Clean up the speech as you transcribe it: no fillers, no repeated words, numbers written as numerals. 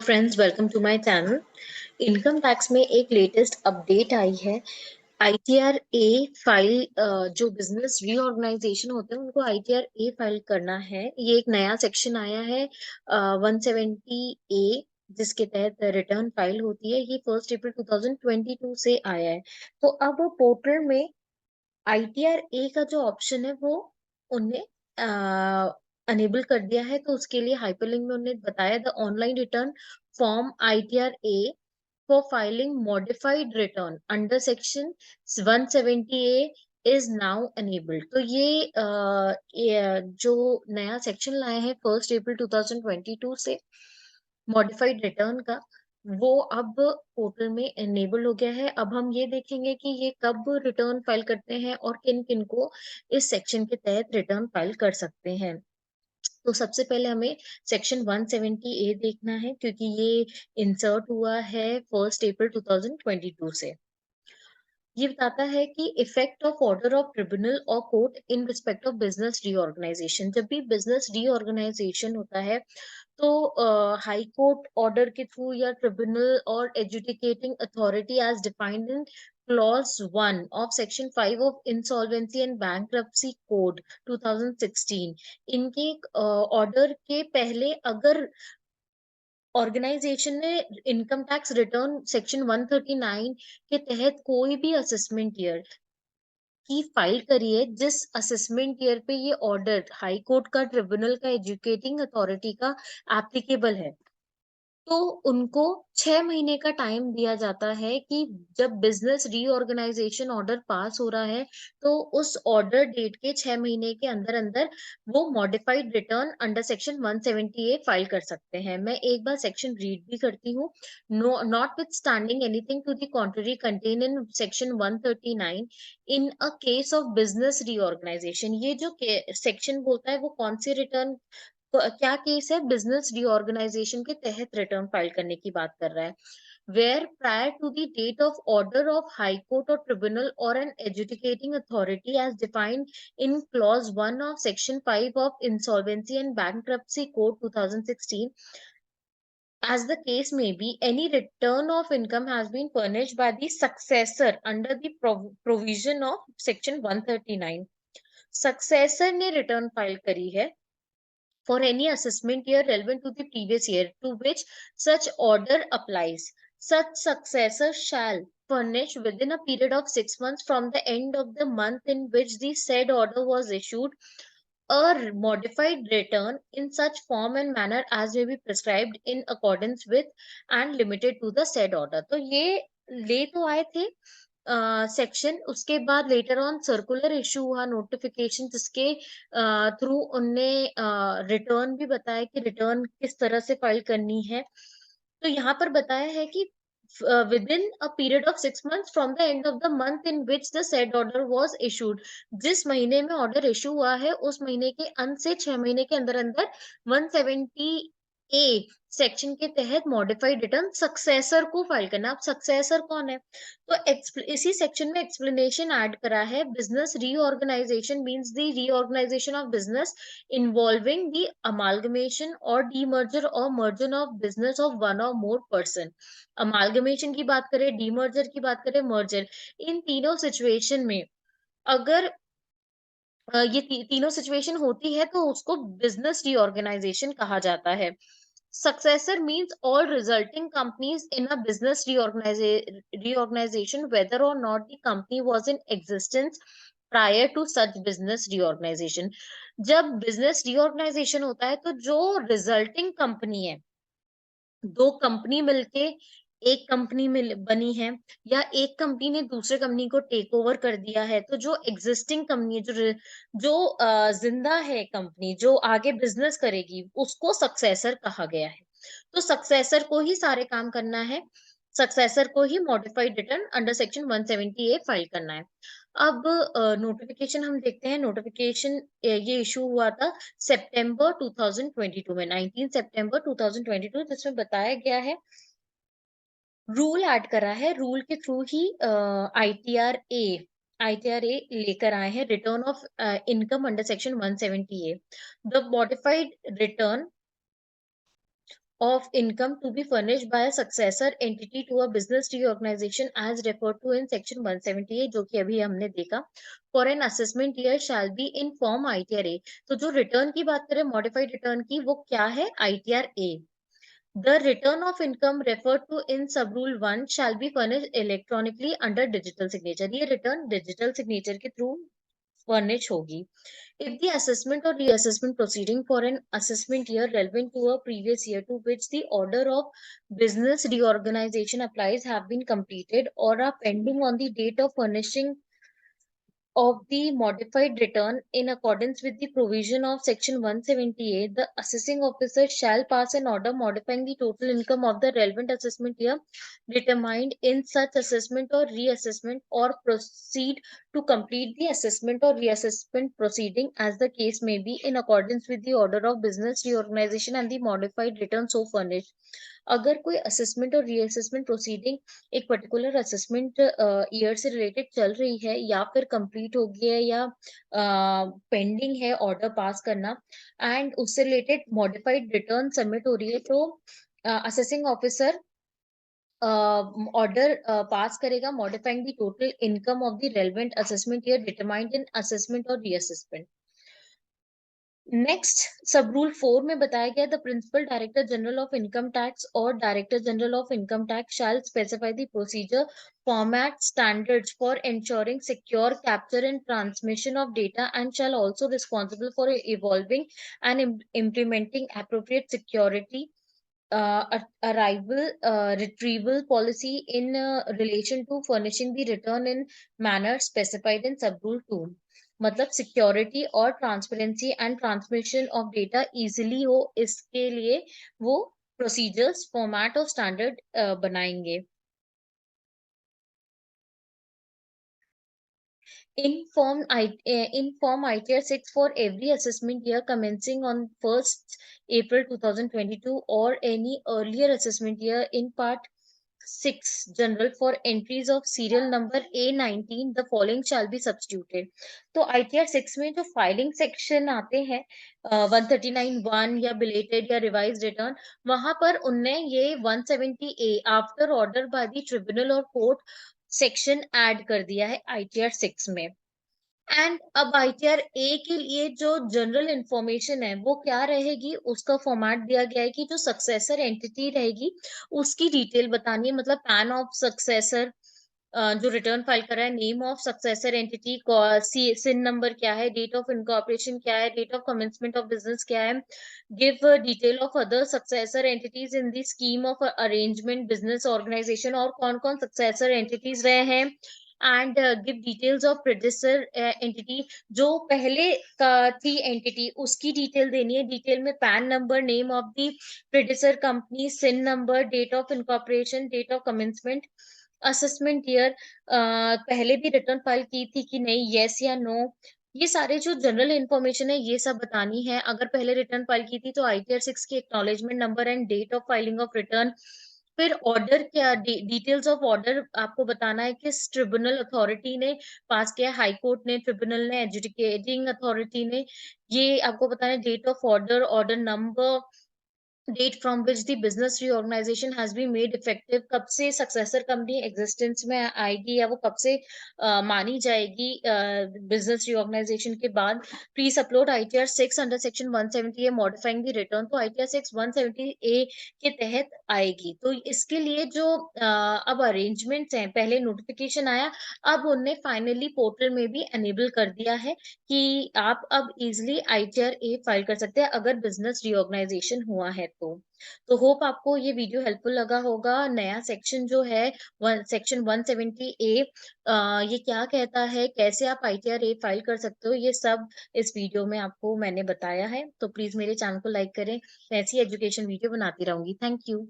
Friends, welcome to my channel. Income tax में एक latest update आई है। आईटीआर ए फाइल, जो बिजनेस रीऑर्गेनाइजेशन होते हैं उनको आईटीआर ए फाइल करना है। ये एक नया सेक्शन आया है 170 ए, जिसके तहत रिटर्न फाइल होती है। ये 1 अप्रैल 2022 से आया है। तो अब पोर्टल में आईटीआर ए का जो ऑप्शन है वो उनने अनेबल कर दिया है। तो उसके लिए हाइपरलिंक में उन्होंने बताया the online return form ITR A for filing modified return under section 170 A is now enabled. तो ये जो नया सेक्शन लाए हैं 1 अप्रैल 2022 से मॉडिफाइड रिटर्न का, वो अब पोर्टल में एनेबल हो गया है। अब हम ये देखेंगे कि ये कब रिटर्न फाइल करते हैं और किन किन को इस सेक्शन के तहत रिटर्न फाइल कर सकते हैं। तो सबसे पहले हमें सेक्शन 170 ए देखना है, क्योंकि ये इंसर्ट हुआ है 1 अप्रैल 2022 से। ये बताता है कि effect of order of tribunal और court in respect of business reorganisation. जब भी बिजनेस रीऑर्गेनाइजेशन होता है तो हाई कोर्ट ऑर्डर के थ्रू या ट्रिब्यूनल और adjudicating authority as defined in clause 1 of section 5 of insolvency and bankruptcy code 2016, इनके ऑर्डर के पहले अगर ऑर्गेनाइजेशन ने इनकम टैक्स रिटर्न सेक्शन 139 के तहत कोई भी असेसमेंट ईयर की फाइल करी है, जिस असेसमेंट ईयर पे ये ऑर्डर हाई कोर्ट का, ट्रिब्यूनल का, एजुकेटिंग अथॉरिटी का एप्लीकेबल है, तो उनको 6 महीने का टाइम दिया जाता है कि जब बिजनेस रीऑर्गेनाइजेशन ऑर्डर पास हो रहा है तो उस ऑर्डर डेट के 6 महीने के अंदर अंदर वो मॉडिफाइड रिटर्न अंडर सेक्शन 170 ए फाइल कर सकते हैं। मैं एक बार सेक्शन रीड भी करती हूँ। No, notwithstanding anything to the contrary contain in section 139 in a case of business reorganisation. ये जो सेक्शन बोलता है वो कौन सी रिटर्न, तो क्या केस है, बिजनेस रीऑर्गेनाइजेशन के तहत रिटर्न फाइल करने की बात कर रहा है। Where prior to the date of order of high court और ट्रिब्यूनल और an adjudicating authority as defined in clause 1 of section 5 of insolvency and bankruptcy code 2016, as the case may be, any return of income has been furnished by the successor under the provision of section 139। Successor ने return file करी है for any assessment year relevant to the previous year to which such order applies. Such successor shall furnish within a period of 6 months from the end of the month in which the said order was issued a modified return in such form and manner as may be prescribed in accordance with and limited to the said order। तो ये ले तो आए थे section, उसके बाद later on circular issue हुआ, notification, जिसके थ्रू उनने रिटर्न भी बताया कि रिटर्न किस तरह से फाइल करनी है। तो यहाँ पर बताया है कि within a period of 6 months from the end of the month in which the said order was issued. जिस महीने में ऑर्डर इशू हुआ है उस महीने के अंत से 6 महीने के अंदर अंदर 170 ए सेक्शन के तहत मॉडिफाइड रिटर्न सक्सेसर को फाइल करना। अब सक्सेसर कौन है, तो इसी सेक्शन में एक्सप्लेनेशन ऐड करा है। Business reorganisation means the reorganisation of business involving the amalgamation or demerger or merger of business of one or more person. Amalgamation की बात करें, डीमर्जर की बात करें, मर्जर, इन तीनों सिचुएशन में अगर ये तीनों सिचुएशन होती है तो उसको बिजनेस रीऑर्गेनाइजेशन कहा जाता है। Successor means all resulting companies in a business reorganization, whether or not the company was in existence prior to such business reorganization। जब business reorganization होता है तो जो resulting company है, दो कंपनी मिलके एक कंपनी मिल बनी है या एक कंपनी ने दूसरे कंपनी को टेक ओवर कर दिया है, तो जो एग्जिस्टिंग कंपनी है, जिंदा है कंपनी, जो आगे बिजनेस करेगी, उसको सक्सेसर कहा गया है। तो सक्सेसर को ही सारे काम करना है, सक्सेसर को ही मॉडिफाइड रिटर्न अंडर सेक्शन 170 ए फाइल करना है। अब नोटिफिकेशन हम देखते हैं। नोटिफिकेशन ये इशू हुआ था सितंबर 2022 में, 19 सितंबर 2022, जिसमें बताया गया है, रूल ऐड करा है। रूल के थ्रू ही आईटीआर ए लेकर आए हैं, return of income under section 170 A. The modified return of income to be furnished by a successor entity to a business reorganization as referred to in section 178, जो कि अभी हमने देखा. For an assessment year shall be in form ITR A. तो जो return की बात करें मॉडिफाइड रिटर्न की, वो क्या है? ITR A. The return of income referred to in sub-rule 1 shall be furnished electronically under digital signature. ये return digital signature के through furnish होगी. If the assessment or reassessment proceeding for an assessment year relevant to a previous year to which the order of business reorganization applies have been completed or are pending on the date of furnishing of the modified return in accordance with the provision of section 178, the assessing officer shall pass an order modifying the total income of the relevant assessment year determined in such assessment or reassessment, or proceed to complete the assessment or reassessment proceeding as the case may be in accordance with the order of business reorganization and the modified return so furnished. अगर कोई assessment और reassessment proceeding एक particular assessment year से related चल रही है या फिर कंप्लीट हो गई है या पेंडिंग है ऑर्डर पास करना, एंड उससे रिलेटेड मॉडिफाइड रिटर्न सबमिट हो रही है, तो असेसिंग ऑफिसर ऑर्डर पास करेगा modifying the total income of the relevant assessment year determined in assessment और रीअसेसमेंट. नेक्स्ट सब रूल 4 में बताया गया, the principal director general of income tax और director general of income tax shall specify the procedure format standards for ensuring secure capture and transmission of data and shall also responsible for evolving and implementing appropriate security arrival retrieval policy in relation to furnishing the return in manner specified in sub rule 2. मतलब security और transparency and transmission of data easily हो, इसके लिए वो procedures format और standard बनाएंगे. Inform ITR 6 for every assessment year commencing on 1st April 2022 or any earlier assessment year in part 6 general for entries of serial number A19 the following shall be substituted. तो ITR 6 में जो filing section आते हैं 139(1) या belated या revise return, वहां पर उनने ये 170A after order by the tribunal और कोर्ट सेक्शन ऐड कर दिया है ITR 6 में. एंड अब ITR A के लिए जो जनरल इंफॉर्मेशन है वो क्या रहेगी, उसका फॉर्मेट दिया गया है कि जो सक्सेसर एंटिटी रहेगी उसकी डिटेल बतानी है, मतलब पैन ऑफ सक्सेसर जो रिटर्न फाइल कर रहा है, name of successor entity, CIN number क्या है, डेट ऑफ इनकॉर्पोरेशन क्या है, date of commencement of business क्या है, give detail of other successor entities in the scheme of arrangement business organisation, और कौन कौन सक्सेसर एंटिटीज रहे हैं, and give details of predecessor entity, जो पहले का थी एंटिटी उसकी डिटेल देनी है, डिटेल में PAN number, name of the predecessor company, CIN number, date of incorporation, date of commencement, assessment year, पहले भी रिटर्न फाइल की थी कि नहीं, यस या नो, ये सारे जो जनरल इन्फॉर्मेशन है ये सब बतानी है. अगर पहले रिटर्न फाइल की थी तो ITR 6 की acknowledgement number and date of filing of return. फिर ऑर्डर क्या, डिटेल्स ऑफ ऑर्डर आपको बताना है, किस ट्रिब्यूनल अथॉरिटी ने पास किया, हाई कोर्ट ने, ट्रिब्यूनल ने, एजुडिकेटिंग अथॉरिटी ने, ये आपको बताना है, date of order, order number, date from which the business reorganisation has been made effective, कब से सक्सेसर कंपनी एग्जिस्टेंस में आएगी या वो कब से मानी जाएगी बिजनेस रीऑर्गेनाइजेशन के बाद. Please upload ITR 6 under section 170A modifying the return, तो ITR 6 170A के तहत आएगी. तो इसके लिए जो अब अरेंजमेंट्स हैं, पहले नोटिफिकेशन आया, अब उनने फाइनली पोर्टल में भी एनेबल कर दिया है कि आप अब इजिली ITR A फाइल कर सकते हैं अगर बिजनेस रीऑर्गेनाइजेशन हुआ है तो होप आपको ये वीडियो हेल्पफुल लगा होगा. नया सेक्शन जो है सेक्शन 170A ये क्या कहता है, कैसे आप ITR A फाइल कर सकते हो, ये सब इस वीडियो में आपको मैंने बताया है. तो प्लीज मेरे चैनल को लाइक करें, मैं ऐसी एजुकेशन वीडियो बनाती रहूंगी. Thank you.